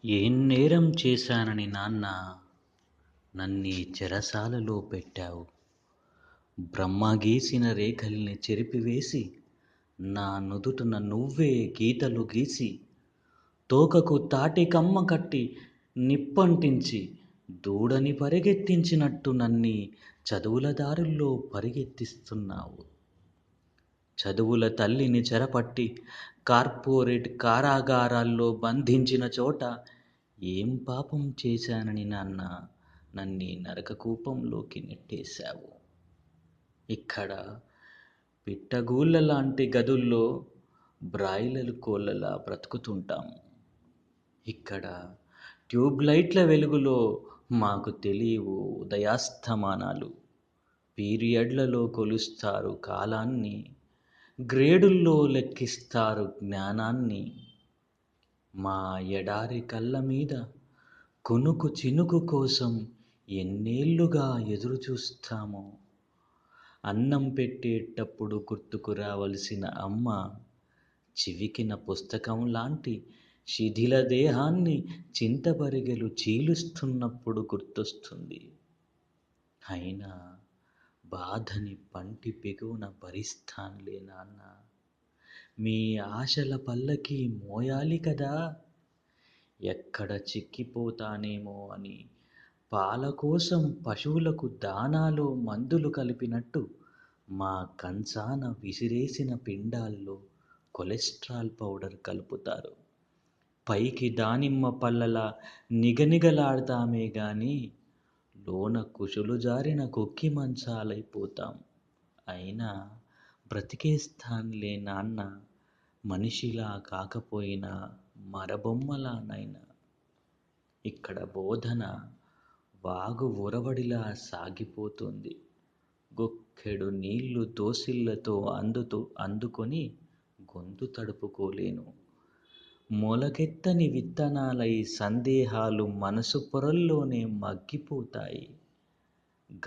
ఏం నేరం చేశానని నాన్న నన్నీ చెరసాలలో పెట్టావు. బ్రహ్మ గీసిన రేఖల్ని చెరిపివేసి నా నుదుటన నువ్వే గీతలు గీసి తోకకు తాటి కమ్మ కట్టి నిప్పంటించి దూడని పరిగెత్తించినట్టు నన్ని చదువుల దారుల్లో పరిగెత్తిస్తున్నావు. చదువుల తల్లిని చెరపట్టి కార్పొరేట్ కారాగారాల్లో బంధించిన చోట ఏం పాపం చేశానని నాన్న నన్నీ నరకకూపంలోకి నెట్టేశావు. ఇక్కడ పిట్టగూళ్ళ లాంటి గదుల్లో బ్రాయిలర్ కోళ్ళలా బ్రతుకుతుంటాం. ఇక్కడ ట్యూబ్లైట్ల వెలుగులో మాకు తెలియవు ఉదయాస్తమానాలు. పీరియడ్లలో కొలుస్తారు కాలాన్ని, గ్రేడుల్లో లెక్కిస్తారు జ్ఞానాన్ని. మా ఎడారి కళ్ళ మీద కునుకు చినుకు కోసం ఎన్నేళ్లుగా ఎదురు చూస్తామో. అన్నం పెట్టేటప్పుడు గుర్తుకు రావలసిన అమ్మ చివికిన పుస్తకం లాంటి శిథిల దేహాన్ని చింతపరిగెలు చీలుస్తున్నప్పుడు గుర్తొస్తుంది. అయినా బాధని పంటి బిగువున భరిస్తాన్లే నాన్న. మీ ఆశల పల్లకి మోయాలి కదా. ఎక్కడ చిక్కిపోతానేమో అని పాల కోసం పశువులకు దానాలో మందులు కలిపినట్టు మా కంచాన విసిరేసిన పిండాల్లో కొలెస్ట్రాల్ పౌడర్ కలుపుతారు. పైకి దానిమ్మ పళ్ళలా నిగనిగలాడతామే గాని లోన కుషులు జారిన కుక్కి మంచాలైపోతాం. అయినా బ్రతికేస్తాన్లే నాన్న, మనిషిలా కాకపోయినా మరబొమ్మలానైనా. ఇక్కడ బోధన వాగు ఒరవడిలా సాగిపోతుంది. గుక్కెడు నీళ్లు దోసిళ్లతో అందుకొని గొంతు తడుపుకోలేను. మొలకెత్తని విత్తనాలై సందేహాలు మనసు పొరల్లోనే మగ్గిపోతాయి.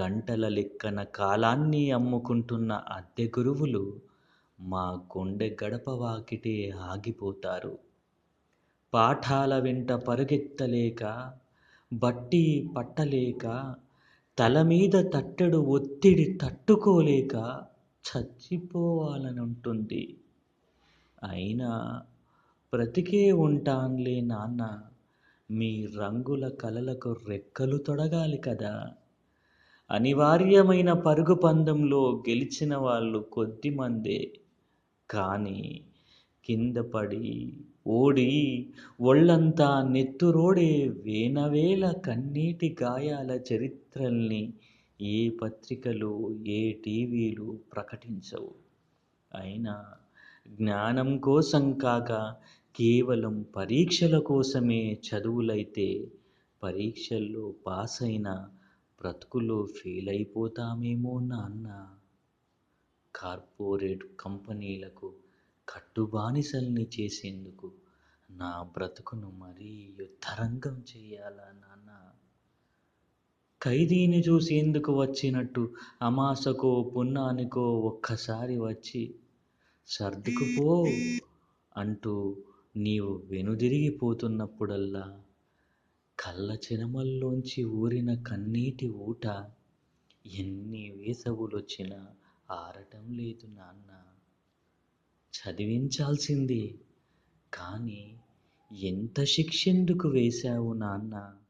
గంటల లెక్కన కాలాన్ని అమ్ముకుంటున్న అద్దె గురువులు మా గుండె గడప వాకిటే ఆగిపోతారు. పాఠాల వెంట పరుగెత్తలేక, బట్టి పట్టలేక, తలమీద తట్టెడు ఒత్తిడి తట్టుకోలేక చచ్చిపోవాలనుంటుంది. అయినా బ్రతికే ఉంటాన్లే నాన్న, మీ రంగుల కలలకు రెక్కలు తొడగాలి కదా. అనివార్యమైన పరుగు పందెంలో గెలిచిన వాళ్ళు కొద్దిమందే. కానీ కిందపడి ఓడి ఒళ్ళంతా నెత్తురోడే వేనవేల కన్నీటి గాయాల చరిత్రల్ని ఏ పత్రికలు, ఏ టీవీలు ప్రకటించవు. అయినా జ్ఞానం కోసం కాక కేవలం పరీక్షల కోసమే చదువులైతే పరీక్షల్లో పాసైనా బ్రతుకులో ఫెయిలైపోతామేమో నాన్న. కార్పొరేట్ కంపెనీలకు కట్టుబానిసల్ని చేసేందుకు నా బ్రతుకును మరీ యుద్ధరంగం చెయ్యాలా నాన్న. ఖైదీని చూసేందుకు వచ్చినట్టు అమాసకో పున్నానికో ఒక్కసారి వచ్చి సర్దుకుపో అంటూ నీవు వెనుదిరిగిపోతున్నప్పుడల్లా కళ్ళ చెరమల్లోంచి ఊరిన కన్నీటి ఊట ఎన్ని వేసవులొచ్చినా ఆరటం లేదు నాన్న. చదివించాల్సిందే, కానీ ఎంత శిక్షెందుకు వేశావు నాన్న.